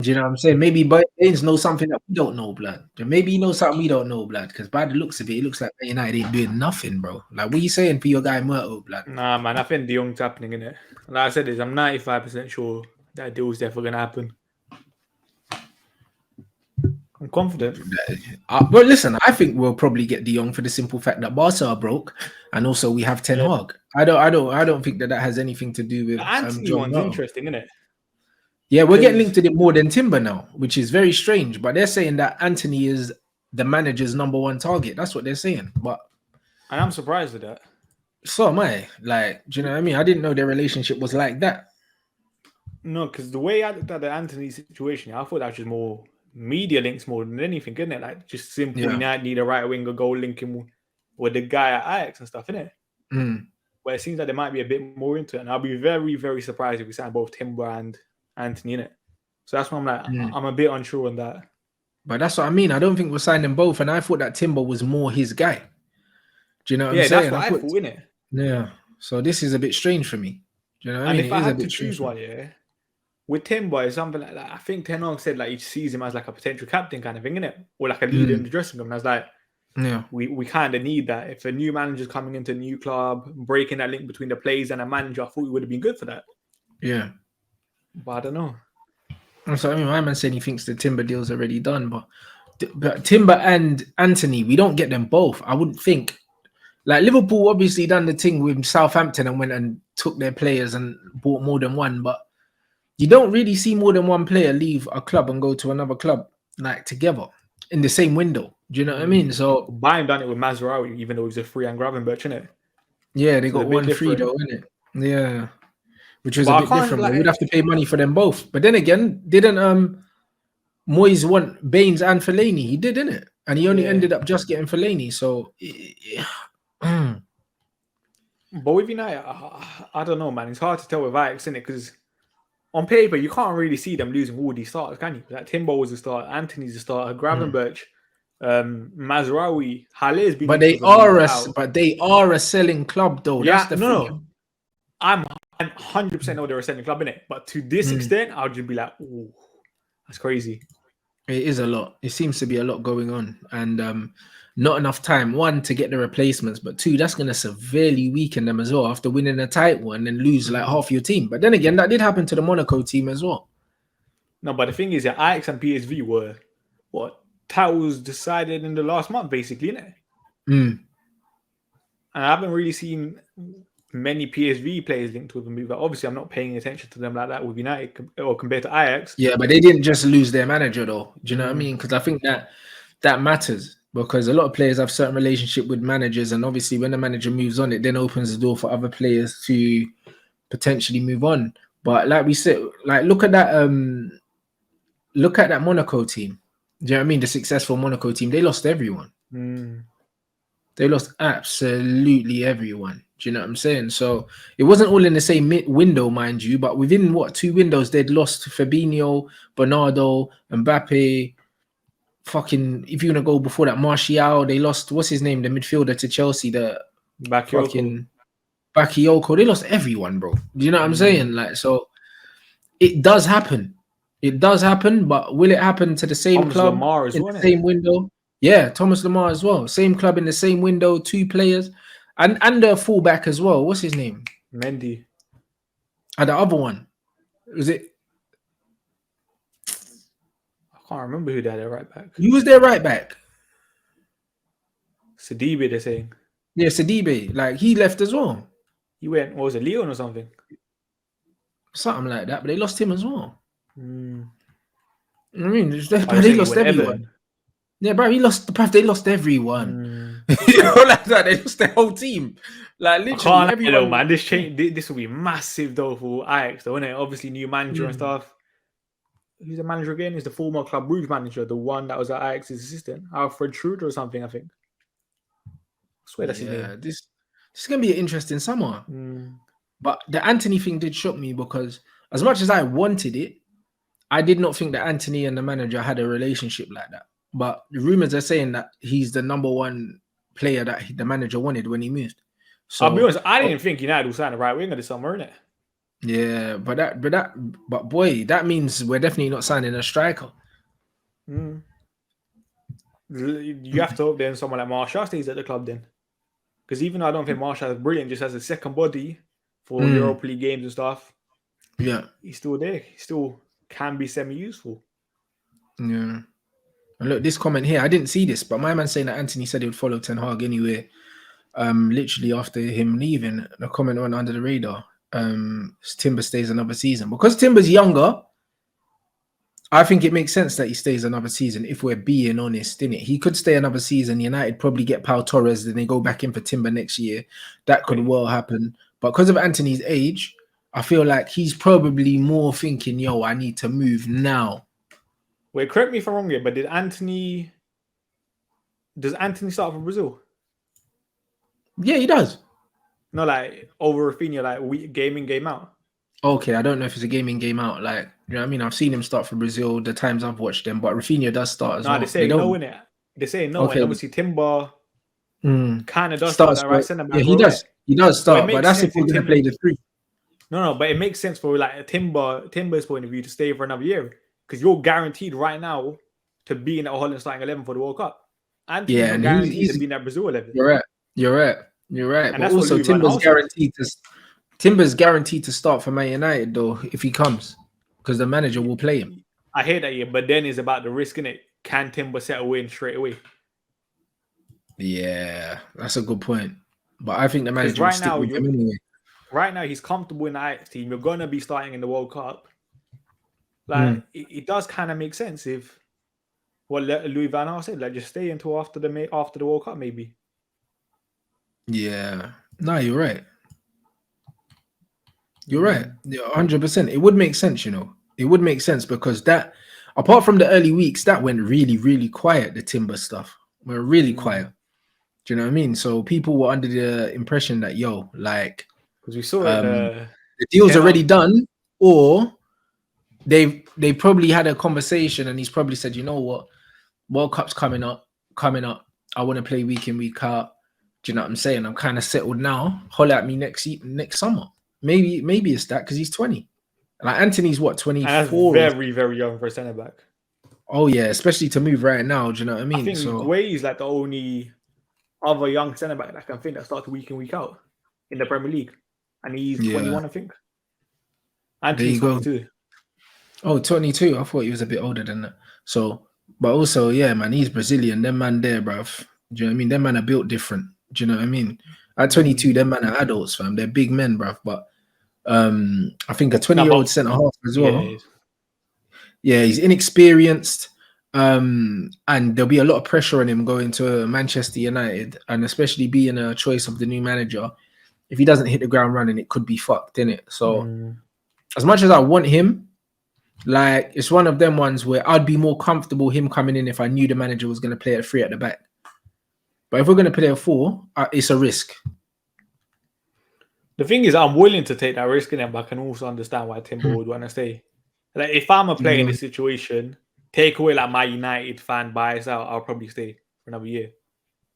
Do you know what I'm saying? Maybe Baines knows something that we don't know, blood. Maybe he knows something we don't know, blood. Because by the looks of it, it looks like Man United ain't doing nothing, bro. Like, what you saying for your guy Murto, blood? Nah, man, I think De Jong's happening, innit? Like I said, I'm 95% sure that deal's definitely gonna happen. I'm confident. But listen, I think we'll probably get De Jong for the simple fact that Barca are broke, and also we have Ten Hag. I don't think that has anything to do with The Anthony John one's Murto. interesting, isn't it? Yeah, we're getting linked to it more than Timber now, which is very strange. But they're saying that Anthony is the manager's #1 target. That's what they're saying. But and I'm surprised at that. So am I. Like, do you know what I mean? I didn't know their relationship was like that. No, because the way I looked at the Anthony situation, I thought that was just more media links more than anything, isn't it? Like just simple United need a right winger, go linking with the guy at Ajax and stuff, innit? But it seems like there might be a bit more into it, and I'll be very, very surprised if we sign both Timber and Anthony in it. So that's why I'm like, I'm a bit unsure on that. But that's what I mean. I don't think we'll sign them both, and I thought that Timber was more his guy. Do you know what I'm saying? Yeah, that's what I thought, innit? Yeah. So this is a bit strange for me. Do you know what I mean? And if I had to choose one, with Timber, it's something like that. I think Ten Hag said like he sees him as like a potential captain kind of thing, innit? Or like a leader in the dressing room. And I was like, we kind of need that. If a new manager's coming into a new club, breaking that link between the players and a manager, I thought we would have been good for that. Yeah. But I don't know. So I mean, my man said he thinks the Timber deal's already done, but Timber and Anthony, we don't get them both. I wouldn't think. Like Liverpool obviously done the thing with Southampton and went and took their players and bought more than one, but you don't really see more than one player leave a club and go to another club like together in the same window. Do you know what I mean? So Bayern done it with Managerial, even though it was a free and Gravenberch, innit? Yeah, they got one free though, innit? Yeah. Which was a bit different. Like, we'd have to pay money for them both. But then again, didn't Moyes want Baines and Fellaini? He did, didn't it? And he only ended up just getting Fellaini. So But with United, I don't know, man. It's hard to tell with Ajax, isn't it? Because on paper, you can't really see them losing all these starters, can you? Like Timber was a starter, Anthony's a starter, Gravenberch, Mazraoui, Halé's been. But they are a selling club, though. Yeah, that's the thing. No. I'm 100% know they're a selling club, innit? But to this extent, I'll just be like, ooh, that's crazy. It is a lot. It seems to be a lot going on, and not enough time. One, to get the replacements, but two, that's going to severely weaken them as well after winning a title and then lose like half your team. But then again, that did happen to the Monaco team as well. No, but the thing is, Ajax and PSV were what titles decided in the last month, basically, innit? And I haven't really seen many PSV players linked with them. But obviously, I'm not paying attention to them like that with United or compared to Ajax. Yeah, but they didn't just lose their manager, though. Do you know what I mean? Because I think that matters. Because a lot of players have certain relationship with managers, and obviously when the manager moves on, it then opens the door for other players to potentially move on. But like we said, like look at that Monaco team. Do you know what I mean? The successful Monaco team, they lost everyone. They lost absolutely everyone. Do you know what I'm saying? So it wasn't all in the same window, mind you, but within 2 windows, they'd lost Fabinho, Bernardo, Mbappe. Fucking, if you're gonna go before that, Martial, they lost, what's his name, the midfielder to Chelsea, the Bakayoko. They lost everyone, bro. Do you know what I'm saying? Like, so it does happen. It does happen, but will it happen to the same Thomas club Lamar as in well, the same window? Yeah, Thomas Lamar as well. Same club in the same window, 2 players, and the fullback as well. What's his name? Mendy. And the other one, was it? I can't remember who they had their right back. Who was their right back? Sidibe, they're saying. Yeah, Sidibe. Like, he left as well. He went, what was it, Leon or something? Something like that, but they lost him as well. I mean, they lost everyone. Everton. Yeah, bro, they lost everyone. You know, like that, they lost their whole team. Like, literally, everyone. Man, this will be massive, though, for Ajax, though, isn't it? Obviously, new manager and stuff. Who's the manager again? He's the former Club Brugge manager, the one that was at Ajax's assistant, Alfred Schroeder or something, I think. I swear that's his name. This is gonna be an interesting summer. But the Anthony thing did shock me because as much as I wanted it, I did not think that Anthony and the manager had a relationship like that. But the rumors are saying that he's the #1 player that the manager wanted when he moved. So I'll be honest, I didn't think United would sign the right winger this summer, innit? Yeah, but boy, that means we're definitely not signing a striker. You have to hope then someone like Marshall stays at the club then. Because even though I don't think Marshall is brilliant, just as a second body for Europa League games and stuff, yeah, he's still there. He still can be semi-useful. Yeah. And look, this comment here, I didn't see this, but my man saying that Anthony said he would follow Ten Hag anyway. Literally after him leaving, the comment went under the radar. Timber stays another season. Because Timber's younger, I think it makes sense that he stays another season if we're being honest, innit? He could stay another season. United probably get Pau Torres, then they go back in for Timber next year. That could well happen. But because of Anthony's age, I feel like he's probably more thinking, yo, I need to move now. Wait, correct me if I'm wrong here, but does Anthony start for Brazil? Yeah, he does. No, like over Rafinha, like game in, game out. Okay, I don't know if it's a game out. Like, you know what I mean? I've seen him start for Brazil the times I've watched them, but Rafinha does start as well. They say no in it. They say no, okay. And obviously Timber kind of does starts start that right centre back. Yeah, he does. He does start, but that's if we're going to play the 3. No, but it makes sense for like a Timber's point of view to stay for another year because you're guaranteed right now to be in that Holland starting 11 for the World Cup. And and guaranteed to be in that Brazil 11. You're right. And but also Timber's guaranteed to start for Man United though if he comes because the manager will play him. I hear that, yeah, but then it's about the risk in it. Can Timber settle in straight away? Yeah, that's a good point. But I think the manager will stick with him anyway. Right now, he's comfortable in the Ajax team. You're going to be starting in the World Cup. Like, it does kind of make sense if what Louis van Gaal said, like, just stay until after the World Cup, maybe. Yeah. No, you're right. You're right. 100%. It would make sense, you know. It would make sense because that, apart from the early weeks, that went really, really quiet, the Timber stuff. We're really quiet. Do you know what I mean? So people were under the impression that, yo, like, because we saw the deal's already done, or they probably had a conversation and he's probably said, you know what, World Cup's coming up. I want to play week in, week out. Do you know what I'm saying? I'm kind of settled now. Holler at me next summer. Maybe it's that because he's 20. Like Anthony's what, 24? Very, very young for a centre back. Oh yeah, especially to move right now. Do you know what I mean? I think Gue's like the only other young centre back that I can think that starts week in, week out in the Premier League. And he's 21, I think. And he's 22. Oh, 22. I thought he was a bit older than that. So, but also, yeah, man, he's Brazilian. Them man there, bruv. Do you know what I mean? Them man are built different. Do you know what I mean? At 22, them man are adults, fam. They're big men, bruv. But I think a 20-year-old centre half as well. Yeah, he's inexperienced. And there'll be a lot of pressure on him going to Manchester United, and especially being a choice of the new manager. If he doesn't hit the ground running, it could be fucked, innit? So as much as I want him, like, it's one of them ones where I'd be more comfortable him coming in if I knew the manager was going to play at 3 at the back. But if we're going to play at 4, it's a risk. The thing is, I'm willing to take that risk in it, but I can also understand why Timber would want to stay. Like, if I'm a player in this situation, take away like my United fan bias out, I'll probably stay for another year.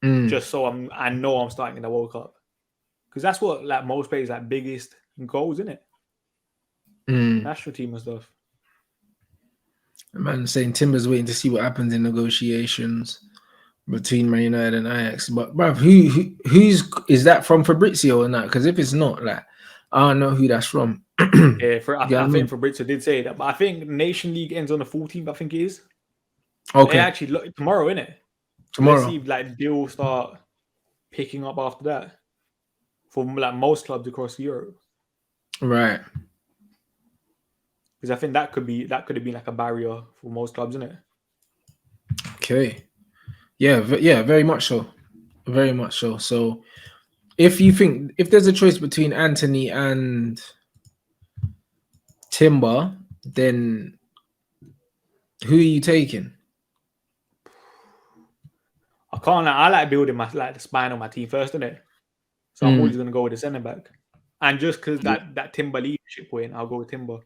Just so I know I'm starting in the World Cup. Because that's what like most players like biggest goals, isn't it? National team and stuff. A man saying Timber's waiting to see what happens in negotiations between Man United and Ajax. But bruv, who's is that from Fabrizio or not? Because if it's not, like, I don't know who that's from. Yeah, I think Fabrizio did say that. But I think Nation League ends on the 14th, I think it is. Okay. They actually look tomorrow, innit? Tomorrow. Let's see if like deals start picking up after that. For like most clubs across Europe. Right. Because I think that could have been like a barrier for most clubs, isn't it? Okay. Yeah, very much so. Very much so. So if there's a choice between Anthony and Timber, then who are you taking? I like building the spine of my team first, innit? So I'm always gonna go with the centre back. And just because that Timber leadership win, I'll go with Timber.